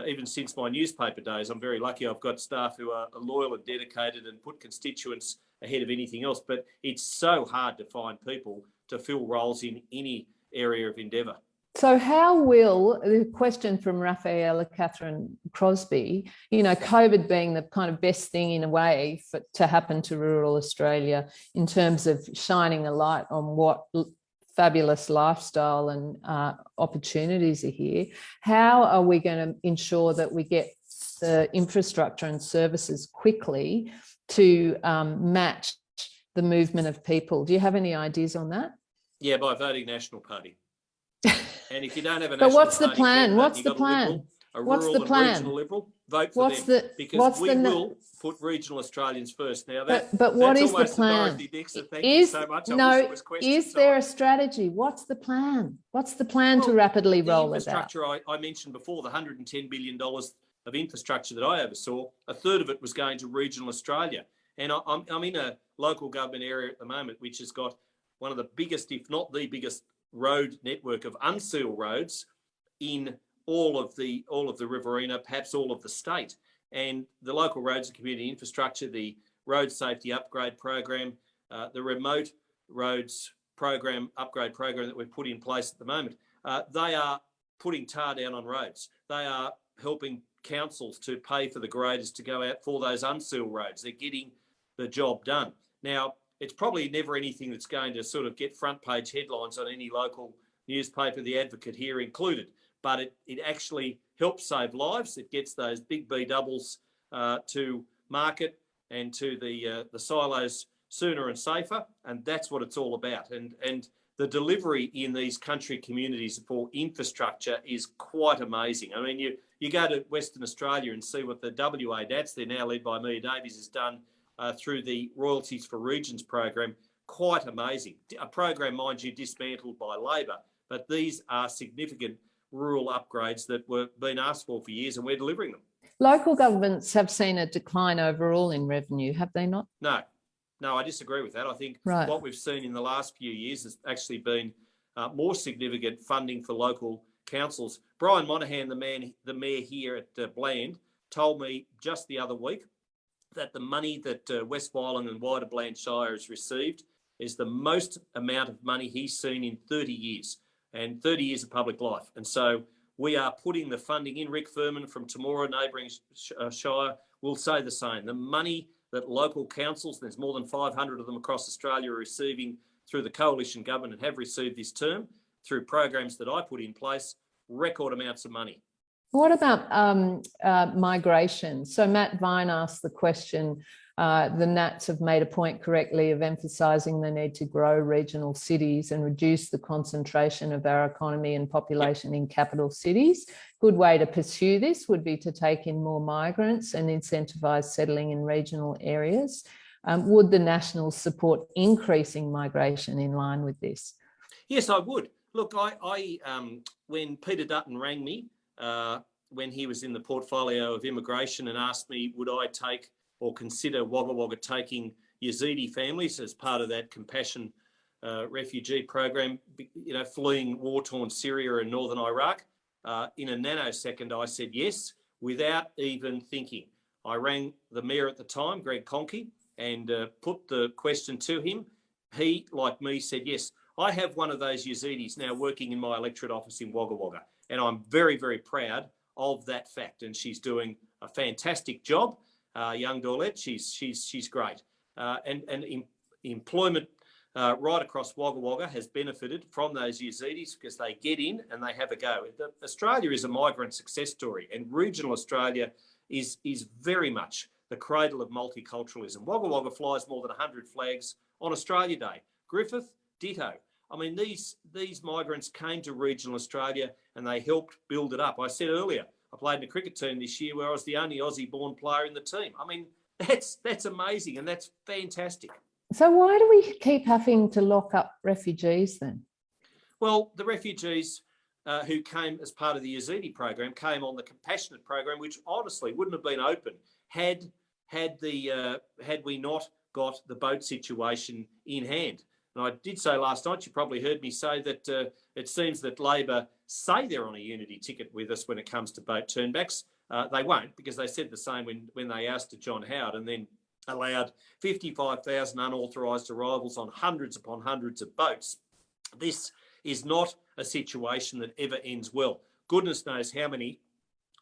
even since my newspaper days, I'm very lucky. I've got staff who are loyal and dedicated and put constituents ahead of anything else. But it's so hard to find people to fill roles in any area of endeavour. So how will, the question from Raphael Catherine Crosby, COVID being the kind of best thing in a way to happen to rural Australia in terms of shining a light on what fabulous lifestyle and opportunities are here, how are we going to ensure that we get the infrastructure and services quickly to match the movement of people? Do you have any ideas on that? Yeah, by voting National Party. And if you don't have a National but what's Party the plan? candidate, What's the plan? What's the plan? Regional Liberal, vote for them because we will put regional Australians first. Now but what is the plan? Dorothy Dixon, thank you so much. Is there a strategy? What's the plan? What's the plan to rapidly roll it out? The infrastructure I mentioned before, the $110 billion of infrastructure that I oversaw, a third of it was going to regional Australia. And I'm in a local government area at the moment which has got one of the biggest, if not the biggest, road network of unsealed roads in all of the Riverina, perhaps all of the state. And the local roads and community infrastructure, the road safety upgrade program, the remote roads program, upgrade program that we've put in place at the moment, they are putting tar down on roads. They are helping councils to pay for the graders to go out for those unsealed roads. They're getting the job done. Now, it's probably never anything that's going to sort of get front page headlines on any local newspaper, The Advocate here included, but it actually helps save lives. It gets those big B doubles to market and to the silos sooner and safer, and that's what it's all about. And the delivery in these country communities for infrastructure is quite amazing. I mean, you go to Western Australia and see what the WA DATS, they're now led by Mia Davies, has done through the Royalties for Regions program. Quite amazing. A program, mind you, dismantled by Labor, but these are significant rural upgrades that were being asked for years, and we're delivering them. Local governments have seen a decline overall in revenue, have they not? No, I disagree with that. I think what we've seen in the last few years has actually been more significant funding for local councils. Brian Monaghan, the mayor here at Bland, told me just the other week that the money that West Wyalong and wider Bland Shire has received is the most amount of money he's seen in 30 years, and 30 years of public life. And so we are putting the funding in. Rick Furman from Temora, neighbouring Shire, will say the same. The money that local councils, there's more than 500 of them across Australia, are receiving through the coalition government and have received this term through programs that I put in place, record amounts of money. What about migration? So Matt Vine asked the question, the Nats have made a point correctly of emphasising the need to grow regional cities and reduce the concentration of our economy and population in capital cities. Good way to pursue this would be to take in more migrants and incentivise settling in regional areas. Would the Nationals support increasing migration in line with this? Yes, I would. Look, I when Peter Dutton rang me, when he was in the portfolio of immigration and asked me, would I take or consider Wagga Wagga taking Yazidi families as part of that compassion refugee program, fleeing war-torn Syria and northern Iraq. In a nanosecond, I said yes, without even thinking. I rang the mayor at the time, Greg Conkey, and put the question to him. He, like me, said yes. I have one of those Yazidis now working in my electorate office in Wagga Wagga, and I'm very, very proud of that fact. And she's doing a fantastic job. Young Dorlette, she's great. And employment right across Wagga Wagga has benefited from those Yazidis because they get in and they have a go. Australia is a migrant success story, and regional Australia is very much the cradle of multiculturalism. Wagga Wagga flies more than 100 flags on Australia Day. Griffith, ditto. I mean, these migrants came to regional Australia and they helped build it up. I said earlier, I played in a cricket team this year where I was the only Aussie-born player in the team. I mean, that's amazing and that's fantastic. So why do we keep having to lock up refugees then? Well, the refugees who came as part of the Yazidi program came on the compassionate program, which honestly wouldn't have been open had we not got the boat situation in hand. And I did say last night, you probably heard me say that it seems that Labor say they're on a unity ticket with us when it comes to boat turnbacks. They won't, because they said the same when they ousted John Howard and then allowed 55,000 unauthorised arrivals on hundreds upon hundreds of boats. This is not a situation that ever ends well. Goodness knows how many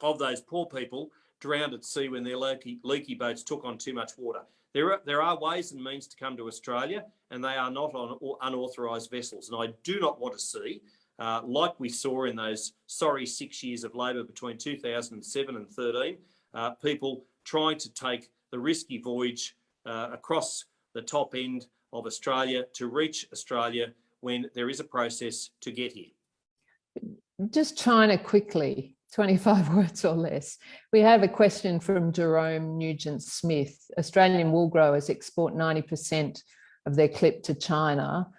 of those poor people drowned at sea when their leaky boats took on too much water. There are ways and means to come to Australia, and they are not on unauthorised vessels. And I do not want to see, like we saw in those sorry 6 years of Labor between 2007 and 13, people trying to take the risky voyage across the top end of Australia to reach Australia when there is a process to get here. Just China quickly, 25 words or less. We have a question from Jerome Nugent-Smith. Australian wool growers export 90% of their clip to China.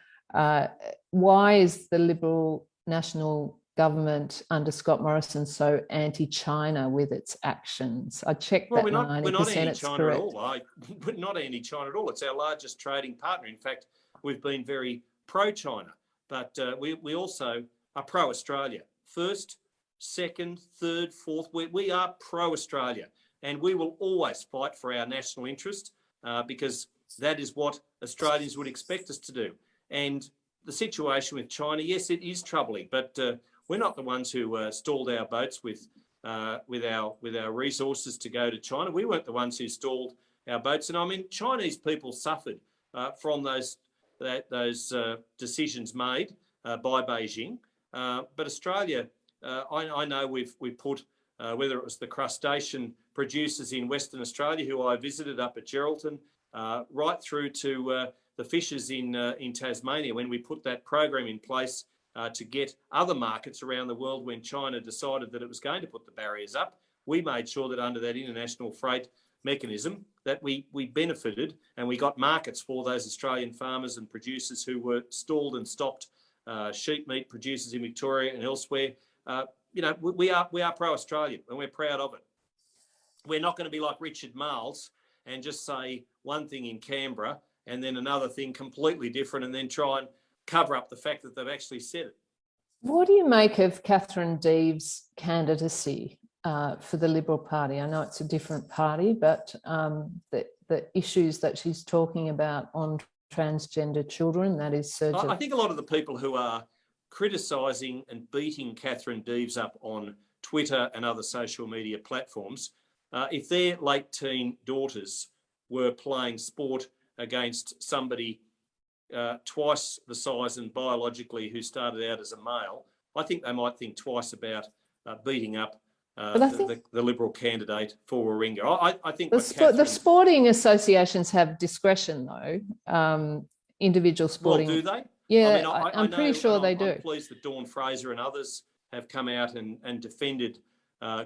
Why is the Liberal National government under Scott Morrison so anti-China with its actions? I checked that 90%, we're not it's anti-China correct. at all. We're not anti-China at all. It's our largest trading partner. In fact, we've been very pro-China, but we also are pro-Australia. First, second, third, fourth, we are pro-Australia, and we will always fight for our national interest because that is what Australians would expect us to do. And the situation with China, yes, it is troubling, but we're not the ones who stalled our boats with our resources to go to China. We weren't the ones who stalled our boats. And I mean, Chinese people suffered from those decisions made by Beijing. But Australia, I know we've put, whether it was the crustacean producers in Western Australia, who I visited up at Geraldton, right through to the fishers in Tasmania, when we put that program in place to get other markets around the world when China decided that it was going to put the barriers up. We made sure that under that international freight mechanism that we benefited and we got markets for those Australian farmers and producers who were stalled and stopped, sheep meat producers in Victoria and elsewhere. We are pro-Australian and we're proud of it. We're not going to be like Richard Marles and just say one thing in Canberra and then another thing completely different and then try and cover up the fact that they've actually said it. What do you make of Catherine Deves' candidacy for the Liberal Party? I know it's a different party, but the issues that she's talking about on transgender children, that is surgery. I think a lot of the people who are criticising and beating Catherine Deves up on Twitter and other social media platforms, if their late teen daughters were playing sport against somebody twice the size and biologically who started out as a male, I think they might think twice about beating up the Liberal candidate for Warringah. I think the sporting associations have discretion, though. Individual sporting. Well, do they? Yeah, I'm pretty sure they do. I'm pleased that Dawn Fraser and others have come out and defended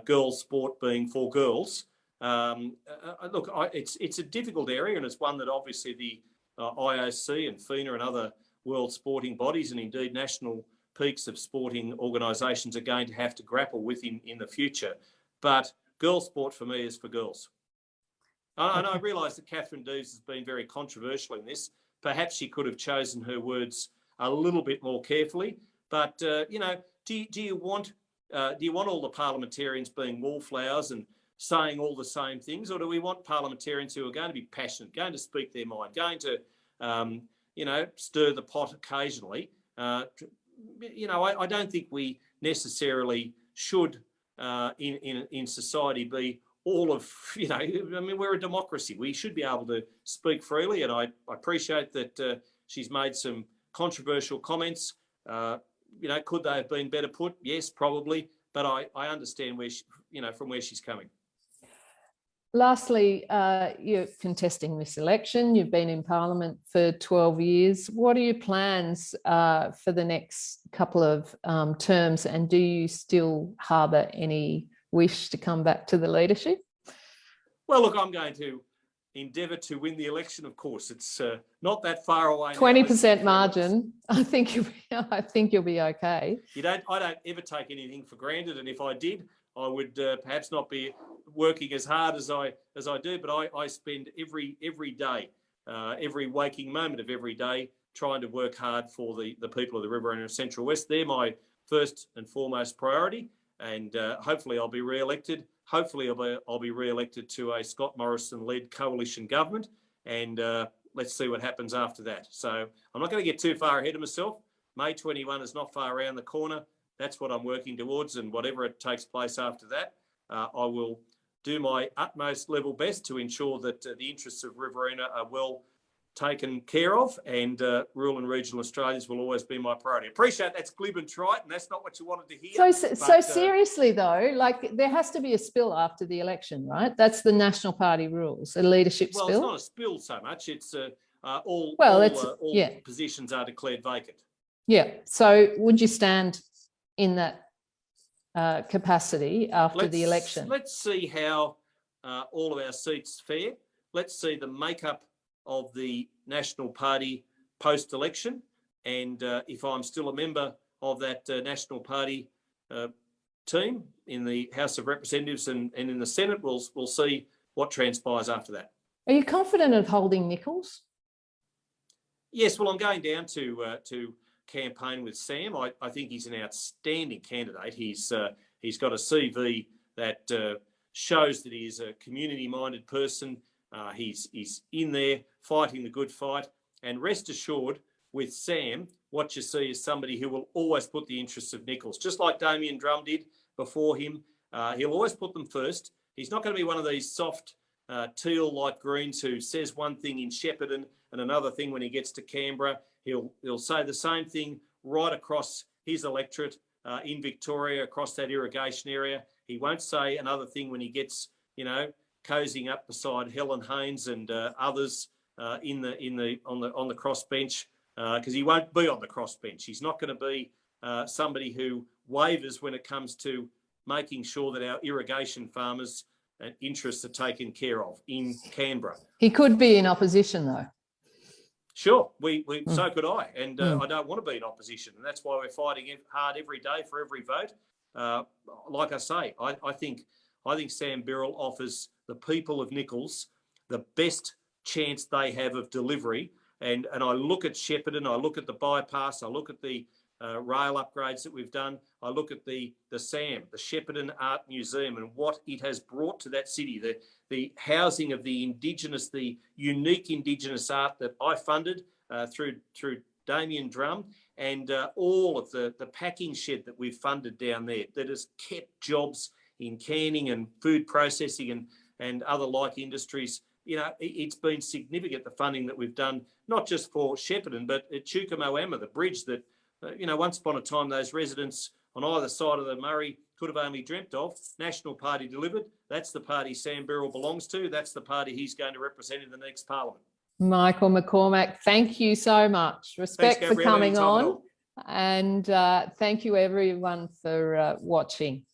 girls' sport being for girls. Look, it's a difficult area, and it's one that obviously the IOC and FINA and other world sporting bodies and indeed national peaks of sporting organisations are going to have to grapple with in the future. But girls' sport for me is for girls. And I realise that Catherine Deves has been very controversial in this. Perhaps she could have chosen her words a little bit more carefully. But do you want all the parliamentarians being wallflowers and saying all the same things, or do we want parliamentarians who are going to be passionate, going to speak their mind, going to stir the pot occasionally? I don't think we necessarily should in society be all of, we're a democracy. We should be able to speak freely, and I appreciate that she's made some controversial comments. Could they have been better put? Yes, probably, but I understand from where she's coming. Lastly, you're contesting this election. You've been in Parliament for 12 years. What are your plans for the next couple of terms, and do you still harbour any wish to come back to the leadership? Well, look, I'm going to endeavour to win the election. Of course, it's not that far away. 20% margin. I think you'll be okay. I don't ever take anything for granted, and if I did, I would perhaps not be working as hard as I do. But I spend every day, every waking moment of every day, trying to work hard for the people of the Riverina and Central West. They're my first and foremost priority, and hopefully I'll be re-elected. Hopefully I'll be re-elected to a Scott Morrison-led coalition government, and let's see what happens after that. So I'm not going to get too far ahead of myself. May 21 is not far around the corner. That's what I'm working towards, and whatever it takes place after that, I will do my utmost level best to ensure that the interests of Riverina are well taken care of, and rural and regional Australians will always be my priority. Appreciate that's glib and trite, and that's not what you wanted to hear. So seriously though, like there has to be a spill after the election, right? That's the National Party rules, a leadership spill. Well, it's not a spill so much. It's all positions are declared vacant. Yeah. So would you stand in that capacity after the election? Let's see how all of our seats fare. Let's see the makeup of the National Party post-election, and if I'm still a member of that National Party team in the House of Representatives and in the Senate, we'll see what transpires after that. Are you confident of holding Nichols? Yes, well, I'm going down to campaign with Sam. I think he's an outstanding candidate. He's got a CV that shows that he is a community-minded person. He's in there fighting the good fight, and rest assured with Sam, what you see is somebody who will always put the interests of Nichols, just like Damien Drum did before him. He'll always put them first. He's not going to be one of these soft teal-like Greens who says one thing in Shepparton and another thing when he gets to Canberra. He'll say the same thing right across his electorate in Victoria, across that irrigation area. He won't say another thing when he gets, cozying up beside Helen Haynes and others on the crossbench, because he won't be on the crossbench. He's not going to be somebody who wavers when it comes to making sure that our irrigation farmers' interests are taken care of in Canberra. He could be in opposition, though. Sure, so could I, and I don't want to be in opposition, and that's why we're fighting hard every day for every vote. Like I say, I think Sam Birrell offers the people of Nichols the best chance they have of delivery, and I look at Shepparton, I look at the bypass, I look at the rail upgrades that we've done, I look at the Shepparton Art Museum and what it has brought to that city, the housing of the Indigenous, the unique Indigenous art that I funded through Damien Drum, and all of the packing shed that we've funded down there that has kept jobs in canning and food processing and other like industries. It's been significant, the funding that we've done, not just for Shepparton, but at Chukamoama, the bridge that, once upon a time, those residents on either side of the Murray could have only dreamt of. National Party delivered. That's the party Sam Birrell belongs to. That's the party he's going to represent in the next parliament. Michael McCormack, thank you so much. Respect for coming on. And thank you everyone for watching.